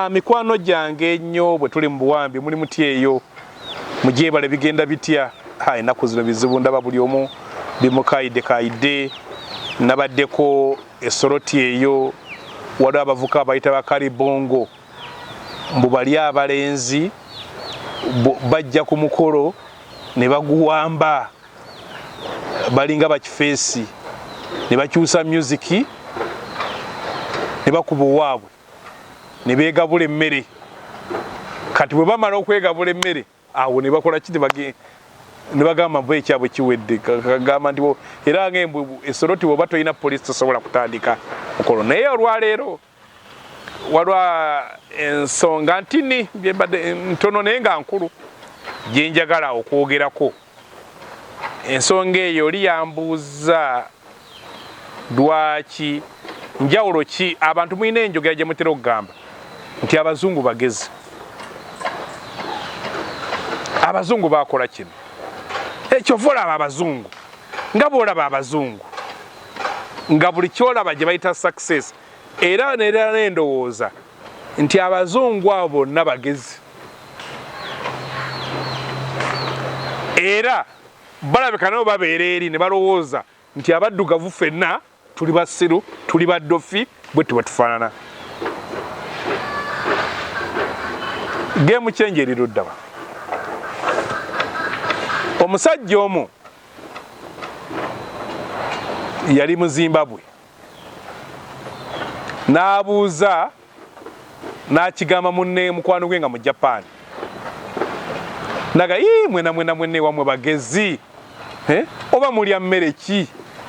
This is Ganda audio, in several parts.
mikwano gyange ennyo bwe tuli mu buwambi muli muti eyo mugyebale bigenda bitya ennaku zino bizibu ndaba buli omu bimukaide nabaddeko esoroti eyo waliwo abavuka abayita bakalibongo mbu bali abalenzi bajja ku mukolo ne baguwamba balinga bakifeesi ne bakyusa musiki ne bakuba owaabwe ne beegabula emmere kati bwe bamala okwegabula emmere awo ne bakola kiti ne bagamba mbu ekyabwe kiwedde kagamba nti era ng'embwe esoroti bw'oba tolina poliisi tosobola kutandika mukolo naye olwaleero walwa ensonga ntini ntono naye nga nkulu gye njagala okwogerako. Ensonga eyo oli yambuuza lwaki njawulo ki abantu mulina enjogera gye mutera okugamba nti abazungu bagezi. Abazungu bakola kino kyova olaba abazungu nga bwolaba abazungu nga buli kyolaba gye bayita success era nerera n'endowooza nti abazungu abo bonna bagezi era balabika nabo babeera eri ne balowooza nti abaddugavu ffenna tuli basiru tuli baddofi bwe tuba tufaanana. Geemu kyenje eriruddaba omusajja omu yali mu Zimbabwe n'abuuza n'akigamba munne mukwano gwe nga mu Japan naga mwena wamwe bagezi oba mulya mmere ki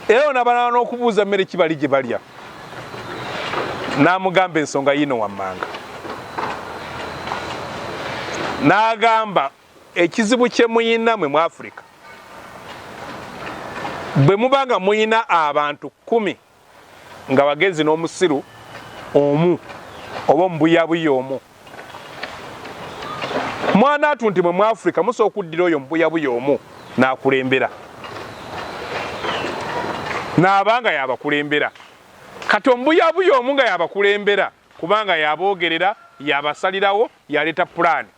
era onabalala n'okubuuza mmere ki bali gye balya n'amugamba ensonga yino wammanga n'agamba ekizibu kye muyina mwe mu Africa bwe mubanga muyina abantu 10 nga bagezi n'omusiru omu oba omubuyabuya omu mwana atu nti mwe mu Africa musobola okuddira oyo mubuyabuya omu n'akulembera n'abanga yabakulembera kati omubuyabuya omu nga yabakulembera kubanga yaboogerera yabasalirawo yaleeta pulaani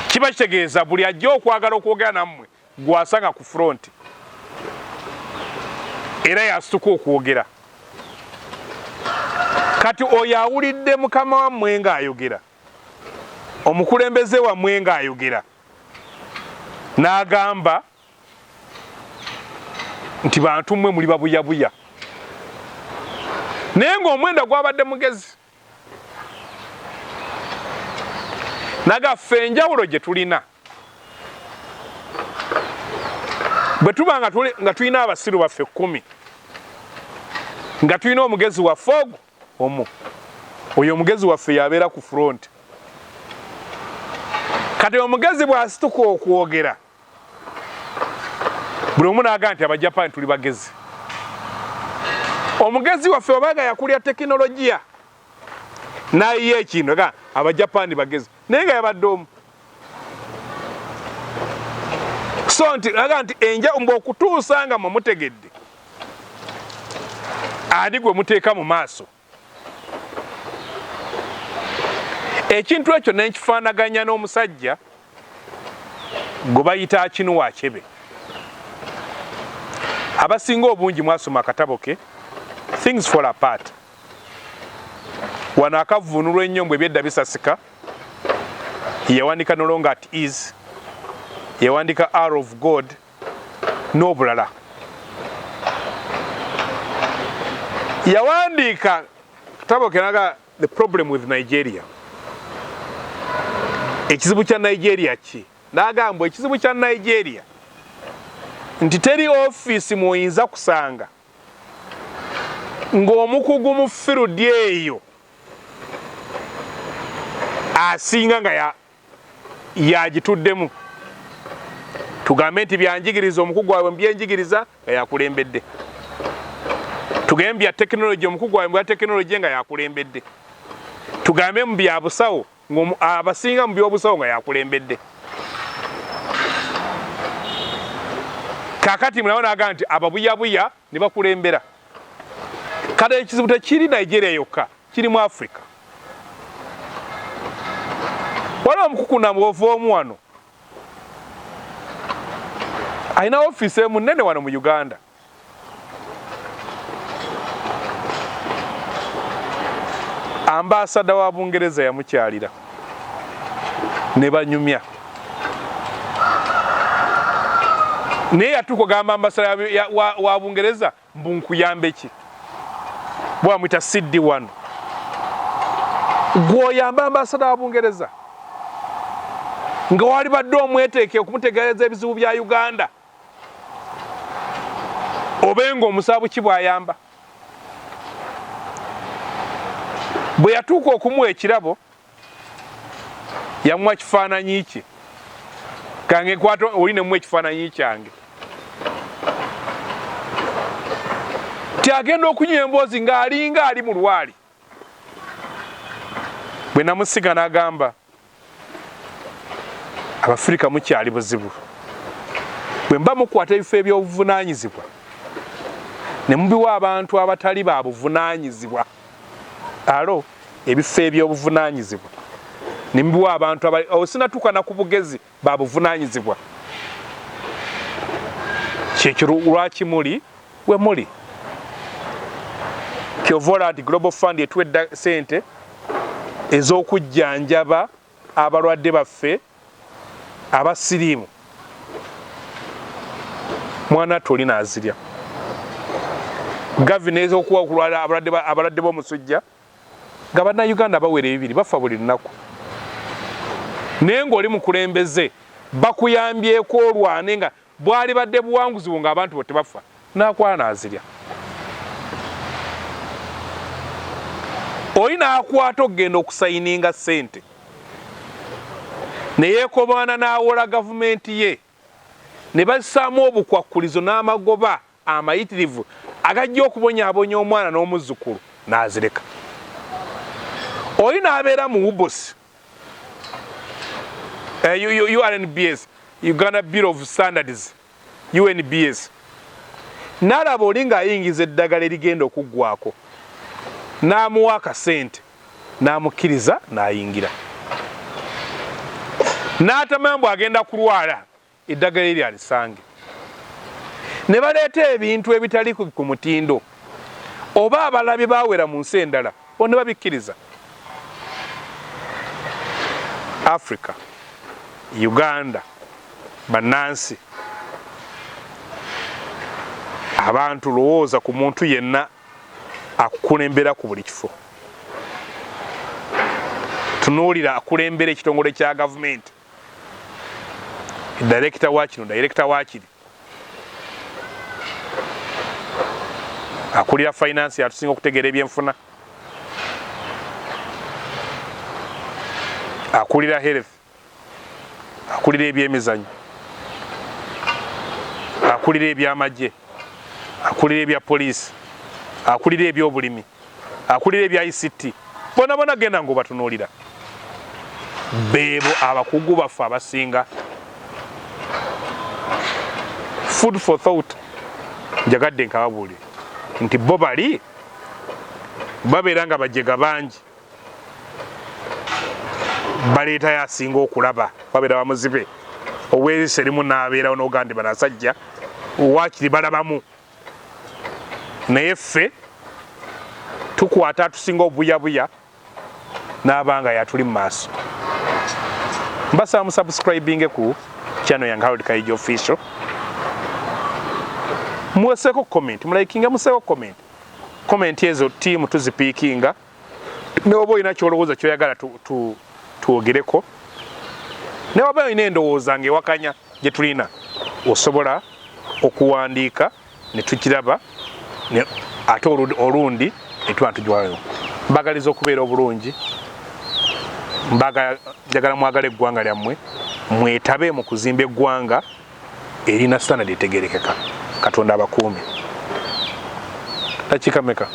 kiba kitegeeza buli ajja okwagala okwogera nammwe gwasanga ku front era yasituka okwogera kati oyo awulidde mukama wammwe ng'ayogera omukulembeze wammwe ng'ayogera n'agamba nti bantu mmwe muli babuyabuya naye ng'omwenda gwabadde mugezi nagaffe enjawulo gye tulina bwe tuba nga tulina abasiru baffe 10 nga tulina omugezi waffe ogwo omu oyo omugezi waffe yabeera ku front kati omugezi bw'asituka okwogera buli omu n'agamba nti abajapani tuli bagezi omugezi waffe obaga yakulya tekinologiya nayiye ekino ga abajapani bagezi naye nga yabadde omu so nti aga nti enja mbu okutuusa nga mumutegedde ani gwe muteeka mu maaso ekintu ekyo nenkifaanaganya n'omusajja gwe bayita Akinuwa Achebe abasinga obungi mwasoma akatabo ke Things Fall Apart wano akavvuunulwa ennyo mbwe ebyedda bisasika yawandika No Longer at Ease yawandika Hour of God n'obulala yawandiika katabo kenaga The Problem with Nigeria ekizibu kya Nigeria ki n'agamba ekizibu kya Nigeria nti teri ofiisi mwoyinza kusanga ng'omukugu mu firudi eyo asinga nga yagituddemu tugambe nti byanjigiriza omukugu waabwe mbyenjigiriza nga yakulembedde tugambe bya tekinologi omukugu waabwe mbya tekinologi nga yakulembedde tugambe mu bya busawo abasinga mu by'obusawo nga yakulembedde kakati mulawo n'agamba nti ababuyabuya ne bakulembera kale ekizibu tekiri Nigeria yokka kiri mu Africa waliwo omukukuna muovu omu wano alina ofiisi emunene wano mu Uganda ambasada wa Bungereza yamukyalira ne banyumya naye yatuuka ogamba ambasada wa Bungereza mbu nkuyambe ki bwamwita Siddi wano gwoyamba ambasada wa Bungereza nga wali badde omweteeke okumutegeereza ebizibu bya Uganda obenga omusaabu ki bwayamba bwe yatuuka okumuwa ekirabo yamuwa kifaananyi kye kange kwata oli ne muwa ekifaananyi kyange tyagenda okunywa emboozi ng'alinga ali mu lwali bwe namusiga n'agamba Abafirika mukyali buzibu bwe mba mukwata ebifo ebyobuvunaanyizibwa ne mubiwa abantu abatali ba buvunaanyizibwa alo ebifo ebyobuvunaanyizibwa ne mubiwa abantu osinatuuka na ku bugezi ba buvunaanyizibwa kyekyo lwaki muli we muli kyovola nti Global Fund etuwedda ssente ez'okujjanjaba abalwadde baffe abasiriimu mwana toli n'azirya gavina ez'okuwa okulwala abalwadde b'omusujja nga bannayuganda bawera ebibiri bafa buli lunaku naye ng'oli mukulembeze bakuyambyeko olwane nga bwali badde buwanguzi bwo ng'abantu bo tebafa n'akwala n'azirya oli n'akwata okugenda okusayininga ssente ne yeekobaana n'awola gavumenti ye ne bassaamu obukwakkulizo n'amagoba amayitirivu agajja okubonyaabonya omwana n'omuzzukulu n'azireka oli n'abeera mu UBOS UNBS Uganda Bureau of Standards UNBS n'alaba oli ng'ayingiza eddagala erigenda okuggwako n'amuwa akasente n'amukkiriza n'ayingira n'atamanya mbu agenda kulwala eddagala eri alisange ne baleeta ebintu ebitali ku mutindo oba abalabye bawera mu nsi endala bo ne babikkiriza Africa Uganda bannansi abantu lowooza ku muntu yenna akukulembera ku buli kifo tunuulira akulembera ekitongole kya gavumenti director wa kino director wa kiri akulira finance yatusinga okutegeera ebyenfuna akulira health akulira ebyemizanyo akulira ebyamagye akulira ebya poliisi akulira ebyobulimi akulira ebya ICT bona genda ngo batunuulira beebo abakugu baffe abasinga food for thought njagadde nkababuulire nti bo bali babeera nga bajega bangi baleeta yasinga okulaba babeera bamuzibe ow'eriiso erimu n'abeerawo n'ogandi banasajja wakiri balabamu naye ffe tukwata atusinga obuyabuya n'abanga yatuli mu maaso mbasaba musubscribinge ku channel yange Harold Kaija Official muweseeko comment mulaikinga museeko comment ezo tiimu tuzipiikinga neoba olina kyolowooza kyoyagala twogereko neoba olina endowooza ng'ewakanya gye tulina osobola okuwandiika ne tukiraba ate olundi ne tuba tujwayo mbagaliza okubeera obulungi njagala mwagala eggwanga lyammwe mwetabe mu kuzimba eggwanga erina standard etegerekeka katonda abakuumi dakiika meka